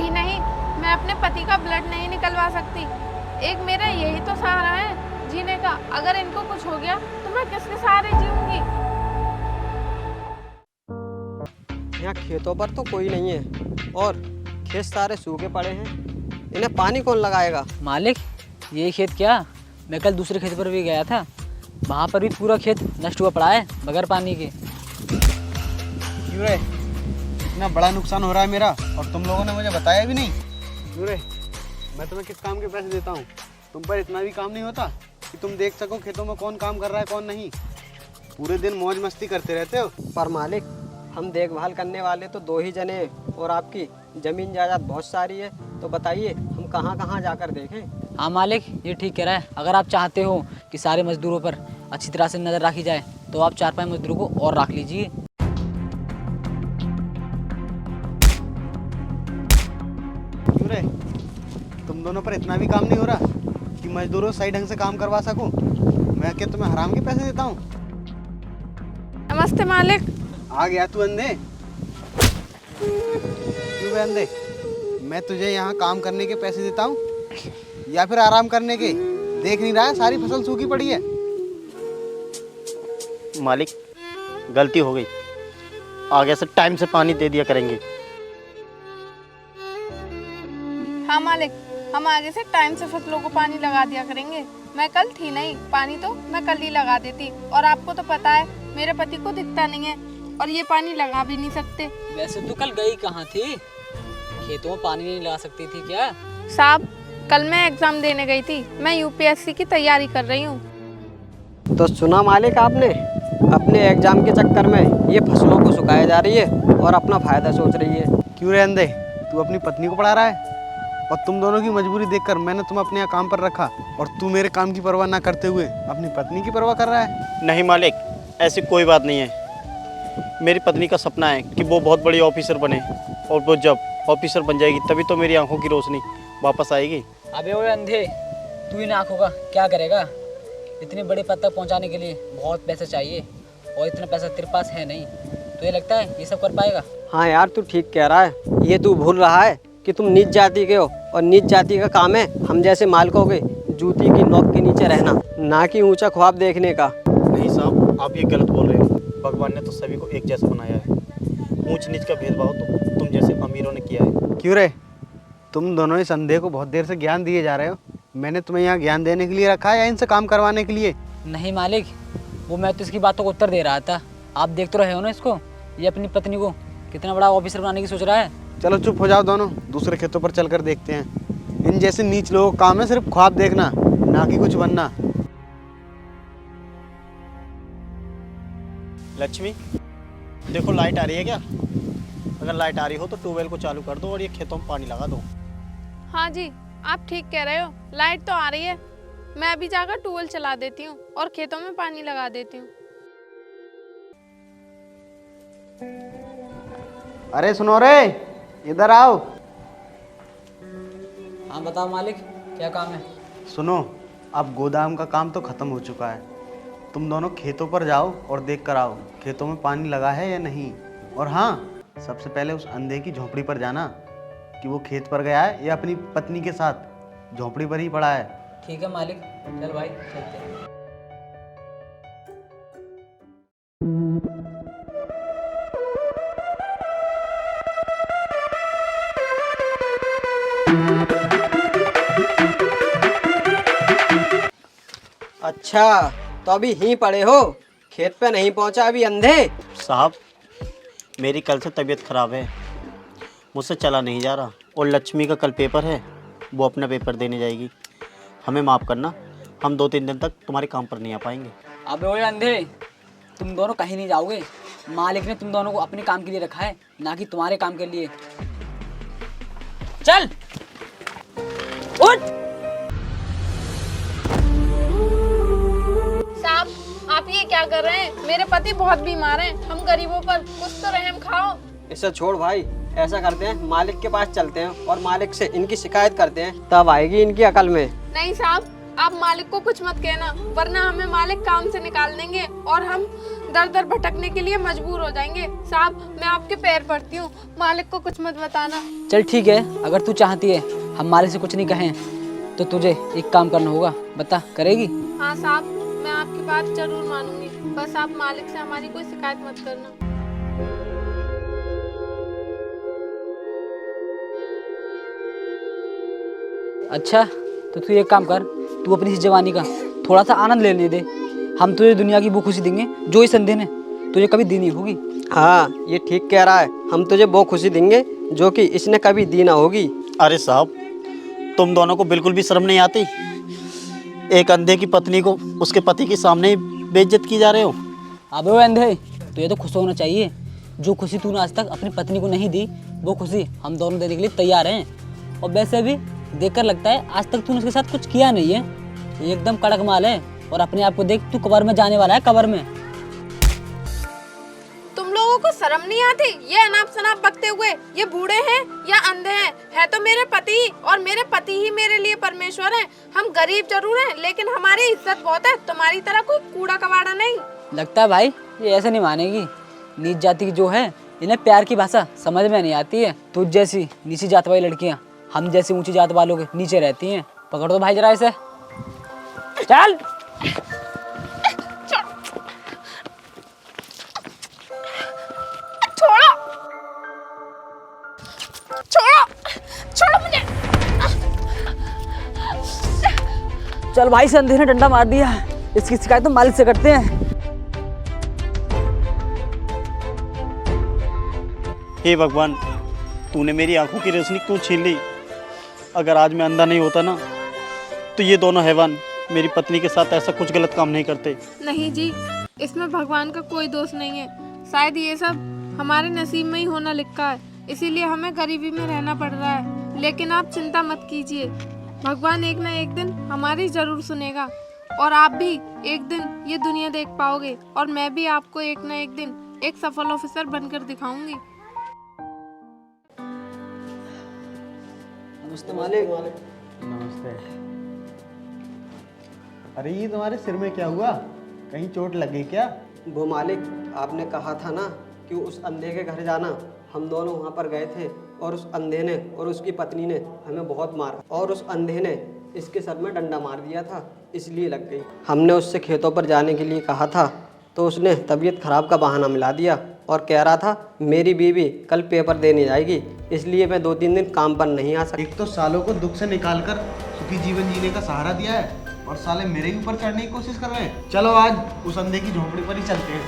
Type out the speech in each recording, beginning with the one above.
नहीं नहीं, मैं अपने पति का ब्लड नहीं निकलवा सकती। एक मेरा यही तो सहारा है जीने का। अगर इनको कुछ हो गया तो मैं किसके सहारे जीऊंगी? यहाँ खेतों पर तो कोई नहीं है और खेत सारे सूखे पड़े हैं। इन्हें पानी कौन लगाएगा? मालिक, ये खेत क्या, मैं कल दूसरे खेत पर भी गया था, वहाँ पर भी पूरा खेत नष्ट हुआ पड़ा है बगैर पानी के। क्यों रे, इतना बड़ा नुकसान हो रहा है मेरा और तुम लोगों ने मुझे बताया भी नहीं? क्यों रे, मैं तुम्हें किस काम के पैसे देता हूँ? तुम पर इतना भी काम नहीं होता कि तुम देख सको खेतों में कौन काम कर रहा है कौन नहीं? पूरे दिन मौज मस्ती करते रहते हो। पर मालिक, हम देखभाल करने वाले तो 2 ही जने हैं और आपकी ज़मीन जायदाद बहुत सारी है, तो बताइए हम कहाँ कहाँ जाकर देखें? हाँ मालिक, ये ठीक कह रहा है। अगर आप चाहते हो कि सारे मजदूरों पर अच्छी तरह से नज़र रखी जाए तो आप 4-5 मजदूरों को और रख लीजिए। क्यों रे, तुम दोनों पर इतना भी काम नहीं हो रहा कि मजदूरों से सही ढंग से काम करवा सकूं? मैं क्या तुम्हें हराम के पैसे देता हूँ? नमस्ते मालिक। आ गया तू अंधे? क्यों बे अंधे, मैं तुझे यहाँ काम करने के पैसे देता हूँ या फिर आराम करने के? देख नहीं रहा है सारी फसल सूखी पड़ी है। मालिक, गलती हो गई, आगे से टाइम से पानी दे दिया करेंगे। हाँ मालिक, हम आगे से टाइम से फसलों को पानी लगा दिया करेंगे। मैं कल थी नहीं, पानी तो मैं कल ही लगा देती। और आपको तो पता है मेरे पति को दिखता नहीं है और ये पानी लगा भी नहीं सकते। वैसे तो कल गई कहाँ थी? खेतों में पानी नहीं लगा सकती थी क्या? साहब, कल मैं एग्जाम देने गई थी। मैं यूपीएससी की तैयारी कर रही हूँ। तो सुना मालिक आपने, अपने एग्जाम के चक्कर में ये फसलों को सुखाया जा रही है और अपना फायदा सोच रही है। क्यों रे अंधे, तू अपनी पत्नी को पढ़ा रहा है? और तुम दोनों की मजबूरी देखकर मैंने तुम्हें अपने यहाँ काम पर रखा और तू मेरे काम की परवाह ना करते हुए अपनी पत्नी की परवाह कर रहा है। नहीं मालिक, ऐसी कोई बात नहीं है। मेरी पत्नी का सपना है कि वो बहुत बड़ी ऑफिसर बने और वो जब ऑफिसर बन जाएगी तभी तो मेरी आंखों की रोशनी वापस आएगी। अबे ओए अंधे, तू इन आँखों का क्या करेगा? इतने बड़े पद तक पहुँचाने के लिए बहुत पैसा चाहिए और इतना पैसा तेरे पास है नहीं। तो ये लगता है ये सब कर पाएगा? हाँ यार, तू ठीक कह रहा है। ये तू भूल रहा है कि तुम नीच जाति के हो और नीच जाति का काम है हम जैसे मालकों के जूती की नोक के नीचे रहना, ना कि ऊंचा ख्वाब देखने का। नहीं साहब, आप ये गलत बोल रहे हो। भगवान ने तो सभी को एक जैसा बनाया है। ऊंच नीच का भेदभाव तो तुम जैसे अमीरों ने किया है। क्यों रे, तुम दोनों इस अंधे को बहुत देर से ज्ञान दिए जा रहे हो। मैंने तुम्हें यहाँ ज्ञान देने के लिए रखा है या इनसे काम करवाने के लिए? नहीं मालिक, वो मैं तो इसकी बातों को उत्तर दे रहा था। आप देख तो रहे हो ना इसको, ये अपनी पत्नी को कितना बड़ा ऑफिसर बनाने की सोच रहा है। चलो चुप हो जाओ दोनों, दूसरे खेतों पर चलकर देखते हैं। इन जैसे नीच लोगों का काम है सिर्फ ख्वाब देखना, ना कि कुछ बनना। लक्ष्मी, देखो लाइट आ रही है क्या? अगर लाइट आ रही हो तो ट्यूबवेल को चालू कर दो और ये खेतों में पानी लगा दो। हाँ जी, आप ठीक कह रहे हो। लाइट तो आ रही है, मैं अभी जाकर ट्यूबवेल चला देती हूँ और खेतों में पानी लगा देती हूँ। अरे सुनो रे, इधर आओ। हाँ बताओ मालिक, क्या काम है? सुनो, अब गोदाम का काम तो खत्म हो चुका है। तुम दोनों खेतों पर जाओ और देख कर आओ खेतों में पानी लगा है या नहीं। और हाँ, सबसे पहले उस अंधे की झोंपड़ी पर जाना कि वो खेत पर गया है या अपनी पत्नी के साथ झोंपड़ी पर ही पड़ा है। ठीक है मालिक, चल भाई चलते हैं। अच्छा, तो अभी यहीं पड़े हो, खेत पे नहीं पहुंचा अभी अंधे? साहब, मेरी कल से तबीयत खराब है, मुझसे चला नहीं जा रहा। और लक्ष्मी का कल पेपर है, वो अपना पेपर देने जाएगी। हमें माफ़ करना, हम 2-3 दिन तक तुम्हारे काम पर नहीं आ पाएंगे। अबे ओए अंधे, तुम दोनों कहीं नहीं जाओगे। मालिक ने तुम दोनों को अपने काम के लिए रखा है, ना कि तुम्हारे काम के लिए। चल उठ। साहब, आप ये क्या कर रहे हैं? मेरे पति बहुत बीमार हैं। हम गरीबों पर कुछ तो रहम खाओ। इसे छोड़ भाई, ऐसा करते हैं मालिक के पास चलते हैं और मालिक से इनकी शिकायत करते हैं, तब आएगी इनकी अकल में। नहीं साहब, आप मालिक को कुछ मत कहना, वरना हमें मालिक काम से निकाल देंगे और हम दर दर भटकने के लिए मजबूर हो जाएंगे। साहब मैं आपके पैर पड़ती हूँ, मालिक को कुछ मत बताना। चल ठीक है, अगर तू चाहती है हम मालिक से कुछ नहीं कहें तो तुझे एक काम करना होगा, बता करेगी? हाँ साहब, मैं आपकी बात जरूर मानूंगी, बस आप मालिक से हमारी कोई शिकायत मत करना। अच्छा तो तू एक काम कर, तू अपनी इस जवानी का थोड़ा सा आनंद लेने दे। हम तुझे दुनिया की वो खुशी देंगे जो इस अंधे ने तुझे कभी दी नहीं होगी। हाँ ये ठीक कह रहा है, हम तुझे वो खुशी देंगे जो कि इसने कभी दी ना होगी। अरे साहब, तुम दोनों को बिल्कुल भी शर्म नहीं आती? एक अंधे की पत्नी को उसके पति के सामने ही बेइज्जत की जा रहे हो। अबे वो अंधे, तुझे तो खुश होना चाहिए। जो खुशी तूने आज तक अपनी पत्नी को नहीं दी, वो खुशी हम दोनों देने के लिए तैयार हैं। और वैसे भी देखकर लगता है आज तक तूने उसके साथ कुछ किया नहीं है। ये एकदम कड़क माल है। और अपने आप को देख, तू कब्र में जाने वाला है, कब्र में। तुम लोगों को शर्म नहीं आती ये अनाप शनाप बकते हुए? ये बूढ़े हैं या अंधे हैं? है तो मेरे पति, और मेरे पति ही मेरे लिए परमेश्वर हैं। हम गरीब जरूर हैं लेकिन हमारी इज्जत बहुत है, तुम्हारी तरह कोई कूड़ा कबाड़ा नहीं। लगता है भाई ये ऐसे नहीं मानेगी। नीच जाति की जो है, इन्हें प्यार की भाषा समझ में नहीं आती है। तुझ जैसी नीची जात वाली लड़कियां हम जैसी ऊंची जात वालों के नीचे रहती हैं। पकड़ दो भाई जरा इसे, चल। छोड़ो छोड़ो छोड़ो मुझे। चल भाई, से अंधे ने डंडा मार दिया, इसकी शिकायत तो मालिक से करते हैं। हे भगवान, तूने मेरी आंखों की रोशनी क्यों छीन ली? अगर आज मैं अंधा नहीं होता ना, तो ये दोनों हैवान मेरी पत्नी के साथ ऐसा कुछ गलत काम नहीं करते। नहीं जी, इसमें भगवान का कोई दोष नहीं है। शायद ये सब हमारे नसीब में ही होना लिखा है, इसीलिए हमें गरीबी में रहना पड़ रहा है। लेकिन आप चिंता मत कीजिए, भगवान एक ना एक दिन हमारी जरूर सुनेगा, और आप भी एक दिन ये दुनिया देख पाओगे, और मैं भी आपको एक ना एक दिन एक सफल ऑफिसर बनकर दिखाऊंगी। नमस्ते मालिक। नमस्ते। अरे ये तुम्हारे सिर में क्या हुआ? कहीं चोट लग गई क्या? वो मालिक, आपने कहा था ना कि उस अंधे के घर जाना। हम दोनों वहाँ पर गए थे और उस अंधे ने और उसकी पत्नी ने हमें बहुत मारा, और उस अंधे ने इसके सर में डंडा मार दिया था, इसलिए लग गई। हमने उससे खेतों पर जाने के लिए कहा था तो उसने तबीयत खराब का बहाना मिला दिया और कह रहा था मेरी बीवी कल पेपर देने जाएगी, इसलिए मैं 2-3 दिन काम पर नहीं आ सकती। एक तो सालों को दुख से निकालकर सुखी जीवन जीने का सहारा दिया है, और साले मेरे ही ऊपर चढ़ने की कोशिश कर रहे हैं। चलो आज उस अंधे की झोपड़ी पर ही चलते हैं।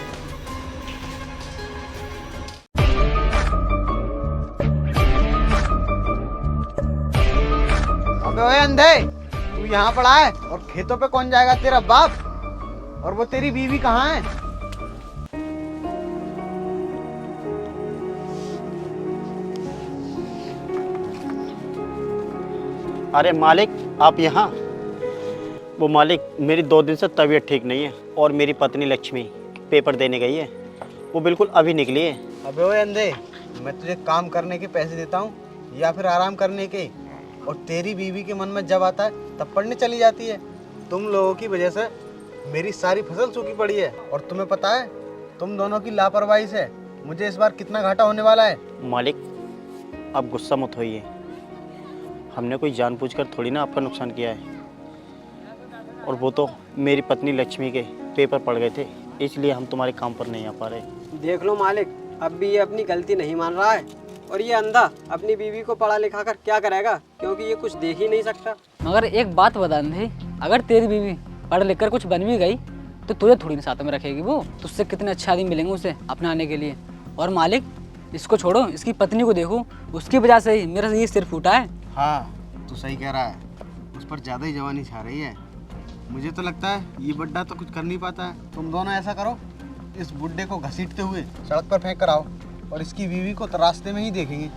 अबे ओए अंधे, तू यहाँ पड़ा है और खेतों पे कौन जाएगा? तेरा बाप। और वो तेरी बीवी कहाँ है? अरे मालिक, आप यहाँ? वो मालिक, मेरी 2 दिन से तबीयत ठीक नहीं है और मेरी पत्नी लक्ष्मी पेपर देने गई है, वो बिल्कुल अभी निकली है। अबे ओए अंधे, मैं तुझे काम करने के पैसे देता हूँ या फिर आराम करने के? और तेरी बीवी के मन में जब आता है तब पढ़ने चली जाती है। तुम लोगों की वजह से मेरी सारी फसल सूखी पड़ी है, और तुम्हें पता है तुम दोनों की लापरवाही से मुझे इस बार कितना घाटा होने वाला है। मालिक, आप गुस्सा मत होइए, हमने कोई जानबूझकर थोड़ी ना आपका नुकसान किया है। और वो तो मेरी पत्नी लक्ष्मी के पेपर पड़ गए थे, इसलिए हम तुम्हारे काम पर नहीं आ पा रहे। देख लो मालिक, अब भी ये अपनी गलती नहीं मान रहा है, और ये अंधा अपनी बीवी को पढ़ा लिखा कर क्या करेगा, क्योंकि ये कुछ देख ही नहीं सकता। मगर एक बात बता दे, अगर तेरी बीवी पढ़ लिख कर कुछ बन भी गई तो तुझे थोड़ी ना साथ में रखेगी। वो तुझसे कितने अच्छे आदमी मिलेंगे उसे अपनाने के लिए। और मालिक, इसको छोड़ो, इसकी पत्नी को देखो, उसकी वजह से ही मेरा ये सिर फूटा है। हाँ तू सही कह रहा है, उस पर ज़्यादा ही जवानी छा रही है। मुझे तो लगता है ये बुड्ढा तो कुछ कर नहीं पाता है। तुम दोनों ऐसा करो, इस बुड्ढे को घसीटते हुए सड़क पर फेंक कर आओ, और इसकी बीवी को तो रास्ते में ही देखेंगे।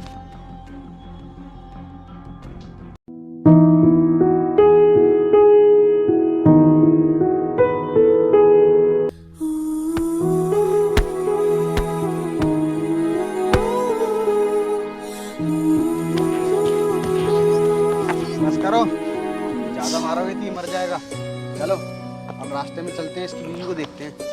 बस करो, ज़्यादा मारोगे तो ये मर जाएगा। चलो अब रास्ते में चलते हैं, इसकी बीवी को देखते हैं।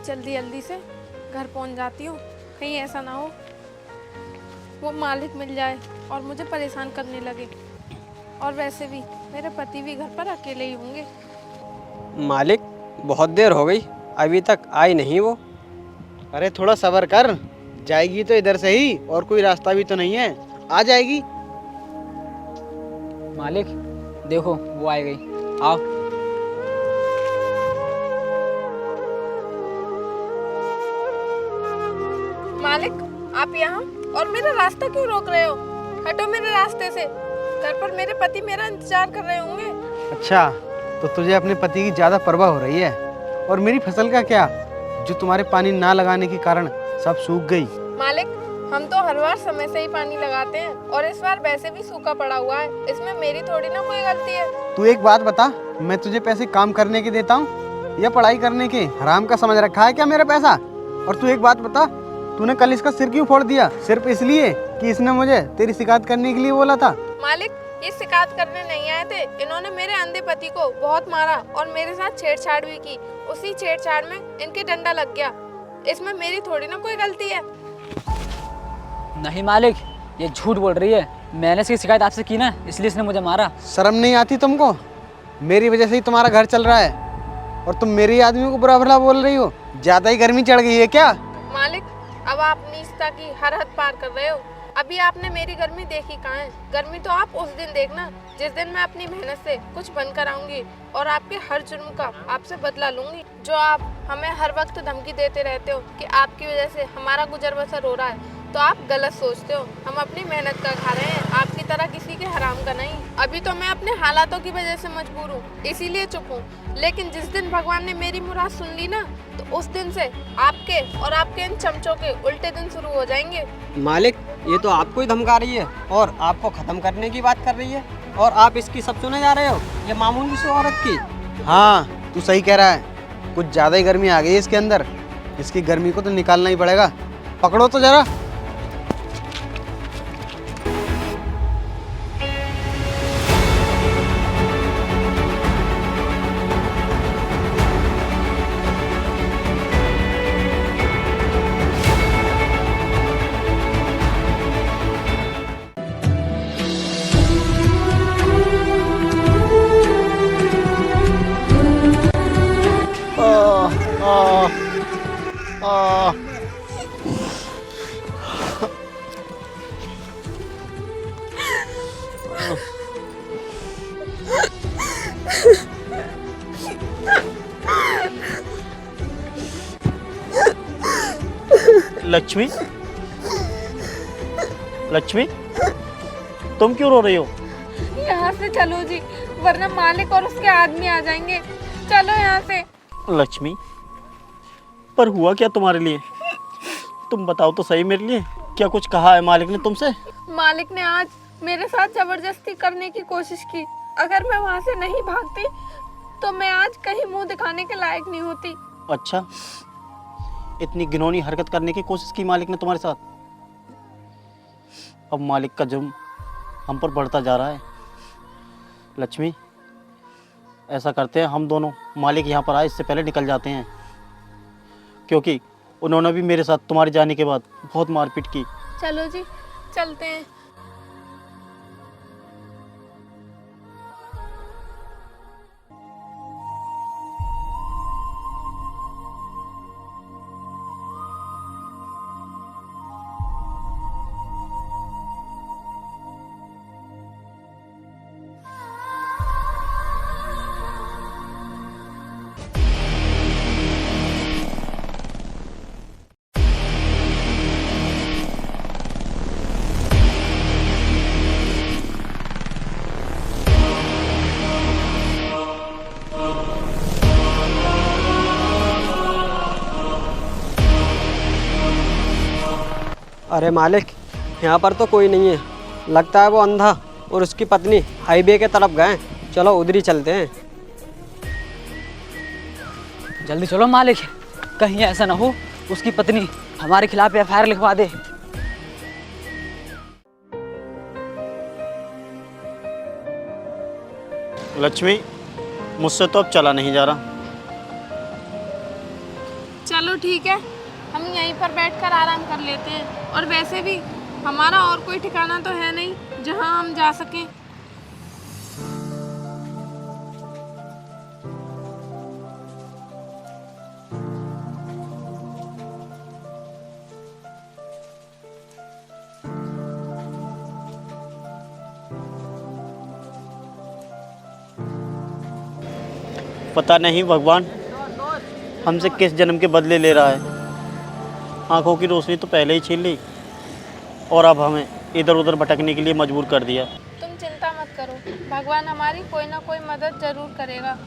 जल्दी जल्दी से घर पहुंच जाती हूँ, कहीं ऐसा ना हो वो मालिक मिल जाए और मुझे परेशान करने लगे। और वैसे भी मेरे पति भी घर पर अकेले ही होंगे। मालिक, बहुत देर हो गई, अभी तक आई नहीं वो। अरे थोड़ा सब्र कर, जाएगी तो इधर से ही, और कोई रास्ता भी तो नहीं है, आ जाएगी। मालिक देखो वो आ गई, आओ। मालिक, आप यहाँ और मेरा रास्ता क्यों रोक रहे हो? हटो मेरे रास्ते से। घर पर मेरे पति मेरा इंतजार कर रहे होंगे। अच्छा, तो तुझे अपने पति की ज़्यादा परवाह हो रही है। और मेरी फसल का क्या, जो तुम्हारे पानी ना लगाने के कारण सब सूख गई। मालिक, हम तो हर बार समय से ही पानी लगाते हैं और इस बार वैसे भी सूखा पड़ा हुआ है, इसमें मेरी थोड़ी ना कोई गलती है। तू एक बात बता, मैं तुझे पैसे काम करने के देता हूँ या पढ़ाई करने के? हराम का समझ रखा है क्या मेरा पैसा? और तू एक बात बता, तूने कल इसका सिर क्यों फोड़ दिया? सिर्फ इसलिए कि इसने मुझे तेरी शिकायत करने के लिए बोला था? मालिक, ये शिकायत करने नहीं आए थे, इन्होंने मेरे अंधे पति को बहुत मारा और मेरे साथ छेड़छाड़ भी की। उसी छेड़छाड़ में इनके डंडा लग गया, इसमें मेरी थोड़ी ना कोई गलती है। नहीं मालिक, ये झूठ बोल रही है। मैंने इसकी शिकायत आपसे की ना, इसलिए इसने मुझे मारा। शर्म नहीं आती तुमको? मेरी वजह से ही तुम्हारा घर चल रहा है और तुम मेरी आदमी को बुरा भला बोल रही हो। ज्यादा ही गर्मी चढ़ गई है क्या? मालिक, अब आप नीचता की हर हद पार कर रहे हो। अभी आपने मेरी गर्मी देखी कहाँ है? गर्मी तो आप उस दिन देखना जिस दिन मैं अपनी मेहनत से कुछ बनकर आऊंगी और आपके हर जुर्म का आपसे बदला लूंगी। जो आप हमें हर वक्त धमकी देते रहते हो कि आपकी वजह से हमारा गुजर बसर हो रहा है, तो आप गलत सोचते हो। हम अपनी मेहनत का खा रहे हैं, आपकी तरह किसी के हराम का नहीं। अभी तो मैं अपने हालातों की वजह से मजबूर हूँ, इसीलिए चुप हूँ। लेकिन जिस दिन भगवान ने मेरी मुराद सुन ली ना, तो उस दिन से आपके और आपके इन चमचों के उल्टे दिन शुरू हो जाएंगे। मालिक, ये तो आपको ही धमका रही है और आपको ख़त्म करने की बात कर रही है, और आप इसकी सब सुने जा रहे हो। ये मामूली सी औरत की। हाँ, तू सही कह रहा है, कुछ ज़्यादा ही गर्मी आ गई है इसके अंदर। इसकी गर्मी को तो निकालना ही पड़ेगा। पकड़ो तो जरा। लक्ष्मी, लक्ष्मी, तुम क्यों रो रही हो? यहाँ से चलो जी, वरना मालिक और उसके आदमी आ जाएंगे। चलो यहाँ से। लक्ष्मी, पर हुआ क्या तुम्हारे लिए? तुम बताओ तो सही मेरे लिए, क्या कुछ कहा है मालिक ने तुमसे? मालिक ने आज मेरे साथ जबरदस्ती करने की कोशिश की। अगर मैं वहाँ से नहीं भागती तो मैं आज कहीं मुंह दिखाने के लायक नहीं होती। अच्छा, इतनी घिनौनी हरकत करने की कोशिश की मालिक ने तुम्हारे साथ? अब मालिक का जुर्म हम पर बढ़ता जा रहा है। लक्ष्मी, ऐसा करते हैं हम दोनों, मालिक यहाँ पर आए इससे पहले निकल जाते हैं, क्योंकि उन्होंने भी मेरे साथ तुम्हारे जाने के बाद बहुत मारपीट की। चलो जी, चलते हैं। अरे मालिक, यहाँ पर तो कोई नहीं है। लगता है वो अंधा और उसकी पत्नी हाईवे के तरफ गए। चलो उधर ही चलते हैं। जल्दी चलो मालिक, कहीं ऐसा ना हो उसकी पत्नी हमारे खिलाफ एफआईआर लिखवा दे। लक्ष्मी, मुझसे तो अब चला नहीं जा रहा। चलो ठीक है, हम यहीं पर बैठकर आराम कर लेते हैं। और वैसे भी हमारा और कोई ठिकाना तो है नहीं जहां हम जा सकें। पता नहीं भगवान हमसे किस जन्म के बदले ले रहा है। आंखों की रोशनी तो पहले ही छीन ली और अब हमें इधर उधर भटकने के लिए मजबूर कर दिया। तुम चिंता मत करो, भगवान हमारी कोई ना कोई मदद जरूर करेगा।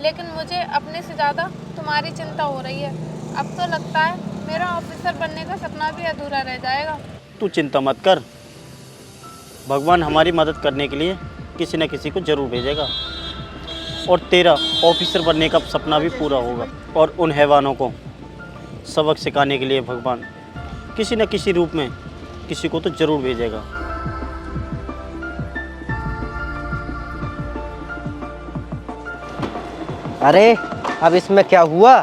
लेकिन मुझे अपने से ज़्यादा तुम्हारी चिंता हो रही है। अब तो लगता है मेरा ऑफिसर बनने का सपना भी अधूरा रह जाएगा। तू चिंता मत कर, भगवान हमारी मदद करने के लिए किसी न किसी को जरूर भेजेगा और तेरा ऑफिसर बनने का सपना भी पूरा होगा। और उन हैवानों को सबक सिखाने के लिए भगवान किसी न किसी रूप में किसी को तो जरूर भेजेगा। अरे अब इसमें क्या हुआ?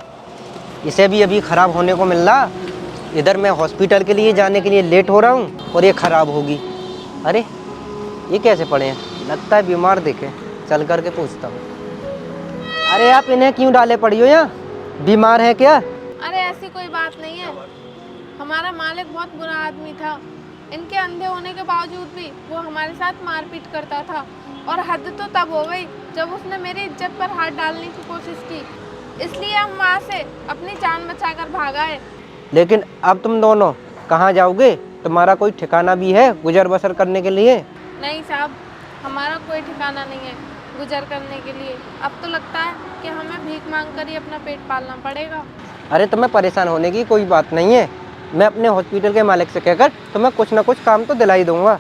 इसे भी अभी ख़राब होने को मिल रहा। इधर मैं हॉस्पिटल के लिए जाने के लिए लेट हो रहा हूँ और ये ख़राब होगी। अरे ये कैसे पड़े हैं? लगता है बीमार दिखे, चल कर के पूछता हूँ। अरे आप इन्हें क्यों डाले पड़ी हो यहाँ? बीमार है क्या? अरे ऐसी कोई बात नहीं है, हमारा मालिक बहुत बुरा आदमी था। इनके अंधे होने के बावजूद भी वो हमारे साथ मारपीट करता था। और हद तो तब हो गई जब उसने मेरी इज्जत पर हाथ डालने की कोशिश की। इसलिए हम वहाँ से अपनी जान बचाकर भाग आए। लेकिन अब तुम दोनों कहाँ जाओगे? तुम्हारा कोई ठिकाना भी है गुजर बसर करने के लिए? नहीं साहब, हमारा कोई ठिकाना नहीं है गुजर करने के लिए। अब तो लगता है कि हमें भीख मांग कर ही अपना पेट पालना पड़ेगा। अरे तुम्हें परेशान होने की कोई बात नहीं है। मैं अपने हॉस्पिटल के मालिक से कहकर तुम्हें कुछ ना कुछ काम तो दिला ही दूंगा।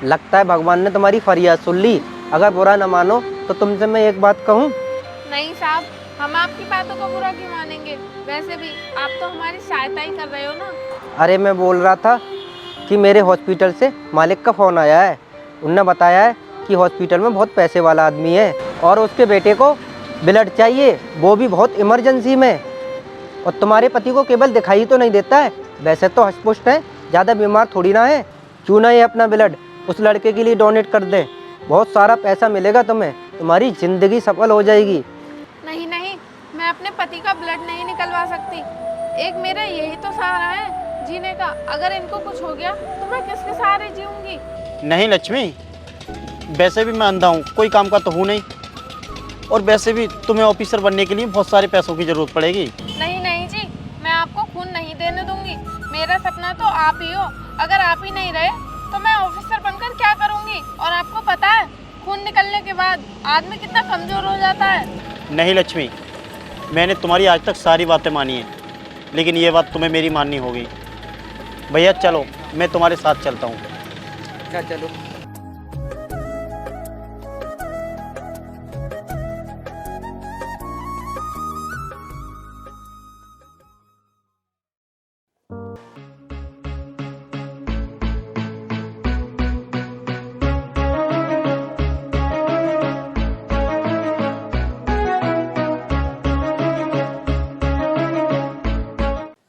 लगता है भगवान ने तुम्हारी फरियाद सुन ली। अगर बुरा न मानो तो तुमसे मैं एक बात कहूँ। नहीं साहब, हम आपकी बातों को बुरा क्यों मानेंगे? वैसे भी आप तो हमारी सहायता ही कर रहे हो ना। अरे मैं बोल रहा था कि मेरे हॉस्पिटल से मालिक का फ़ोन आया है। उनने बताया है कि हॉस्पिटल में बहुत पैसे वाला आदमी है और उसके बेटे को ब्लड चाहिए, वो भी बहुत इमरजेंसी में। और तुम्हारे पति को केवल दिखाई तो नहीं देता है, वैसे तो हष्टपुष्ट है, ज़्यादा बीमार थोड़ी ना है। क्यों ना ये अपना ब्लड उस लड़के के लिए डोनेट कर दे? बहुत सारा पैसा मिलेगा तुम्हें, तुम्हारी ज़िंदगी सफल हो जाएगी। नहीं नहीं, मैं अपने पति का ब्लड नहीं निकलवा सकती। एक मेरा यही तो सहारा है जीने का। अगर इनको कुछ हो गया तो मैं किसके सहारे जीऊंगी? नहीं लक्ष्मी, वैसे भी मैं अंधा हूँ, कोई काम का तो हूँ नहीं। और वैसे भी तुम्हें ऑफिसर बनने के लिए बहुत सारे पैसों की ज़रूरत पड़ेगी। नहीं नहीं जी, मैं आपको खून नहीं देने दूंगी। मेरा सपना तो आप ही हो। अगर आप ही नहीं रहे तो मैं ऑफिसर बनकर क्या करूंगी? और आपको पता है खून निकलने के बाद आदमी कितना कमज़ोर हो जाता है। नहीं लक्ष्मी, मैंने तुम्हारी आज तक सारी बातें मानी हैं, लेकिन ये बात तुम्हें मेरी माननी होगी। भैया चलो, मैं तुम्हारे साथ चलता हूँ। क्या चलो?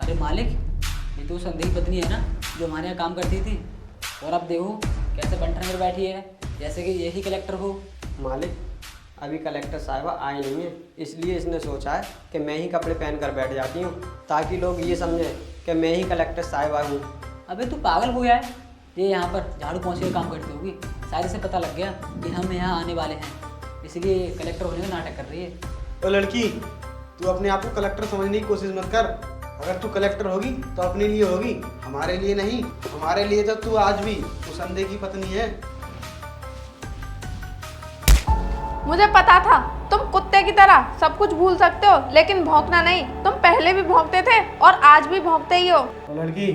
अरे मालिक, ये तो संदेही पत्नी है ना जो हमारे यहाँ काम करती थी। और अब देखो कैसे बंठन में बैठी है, जैसे कि यही कलेक्टर हो। मालिक, अभी कलेक्टर साहिबा आई नहीं है, इसलिए इसने सोचा है कि मैं ही कपड़े पहन कर बैठ जाती हूँ ताकि लोग ये समझें कि मैं ही कलेक्टर साहिबा हूँ। अबे तू पागल हो गया है? ये यहाँ पर झाड़ू पोंछ के काम करती होगी। शायद से पता लग गया कि हम यहाँ आने वाले हैं, इसलिए कलेक्टर होने का नाटक कर रही है। तो लड़की, तू अपने आप को कलेक्टर समझने की कोशिश मत कर। अगर तू कलेक्टर होगी तो अपने लिए होगी, हमारे लिए नहीं। हमारे लिए तो तू आज भी उस अंधे की पत्नी है। मुझे पता था तुम कुत्ते की तरह सब कुछ भूल सकते हो, लेकिन भौंकना नहीं। तुम पहले भी भौंकते थे और आज भी भौंकते ही हो। तो लड़की,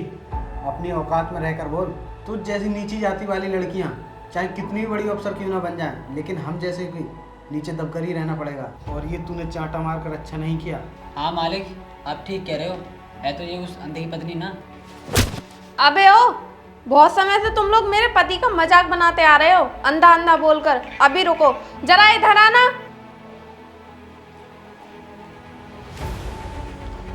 अपनी औकात में रहकर बोल। तुझ जैसी नीची जाति वाली लड़कियां चाहे कितनी भी बड़ी अफसर क्यों ना बन जाए, लेकिन हम जैसे की नीचे दबकर ही रहना पड़ेगा। और ये तूने चांटा मारकर अच्छा नहीं किया। हाँ मालिक, आप ठीक कह रहे हो। है तो ये उस अंधे की पत्नी ना। अबे ओ, बहुत समय से तुम लोग मेरे पति का मजाक बनाते आ रहे हो अंधा अंधा बोलकर। अभी रुको, जरा इधर आना।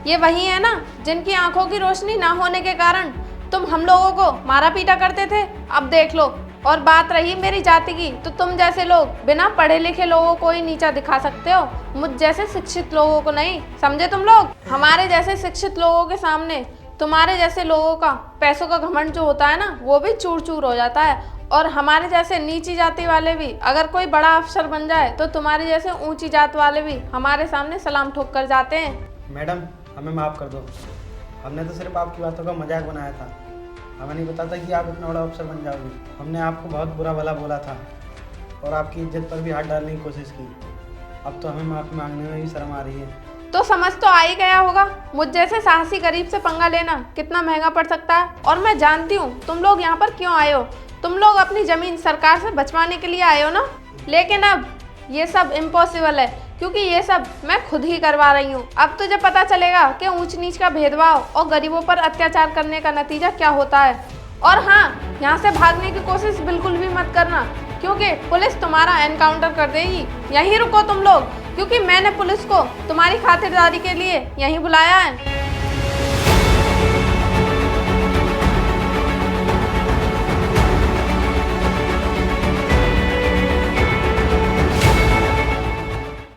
ये वही है ना जिनकी आंखों की रोशनी ना होने के कारण तुम हम लोगों को मारा पीटा करते थे। अब देख लो। और बात रही मेरी जाति की, तो तुम जैसे लोग बिना पढ़े लिखे लोगों को ही नीचा दिखा सकते हो, मुझ जैसे शिक्षित लोगों को नहीं। समझे तुम लोग? हमारे जैसे शिक्षित लोगों के सामने तुम्हारे जैसे लोगों का पैसों का घमंड जो होता है ना, वो भी चूर चूर हो जाता है। और हमारे जैसे नीची जाति वाले भी अगर कोई बड़ा अफसर बन जाए तो तुम्हारे जैसे ऊंची जात वाले भी हमारे सामने सलाम ठोक कर जाते हैं। मैडम, हमें माफ़ कर दो। हमने तो सिर्फ आपकी बातों का मजाक बनाया था। हमें नहीं पता था कि आप इतना बड़ा अफसर बन जाओगे। हमने आपको बहुत बुरा भला बोला था और आपकी इज्जत पर भी हाथ डालने की कोशिश की। अब तो हमें माफ़ी मांगने में भी शर्म आ रही है। तो समझ तो आ ही गया होगा मुझ जैसे साहसी गरीब से पंगा लेना कितना महंगा पड़ सकता है। और मैं जानती हूँ तुम लोग यहाँ पर क्यों आए हो। तुम लोग अपनी ज़मीन सरकार से बचवाने के लिए आए हो ना। लेकिन अब ये सब इम्पॉसिबल है, क्योंकि ये सब मैं खुद ही करवा रही हूँ। अब तुझे पता चलेगा कि ऊंच नीच का भेदभाव और गरीबों पर अत्याचार करने का नतीजा क्या होता है। और हाँ, यहाँ से भागने की कोशिश बिल्कुल भी मत करना, क्योंकि पुलिस तुम्हारा एनकाउंटर कर देगी। यहीं रुको तुम लोग, क्योंकि मैंने पुलिस को तुम्हारी खातिरदारी के लिए यहीं बुलाया है।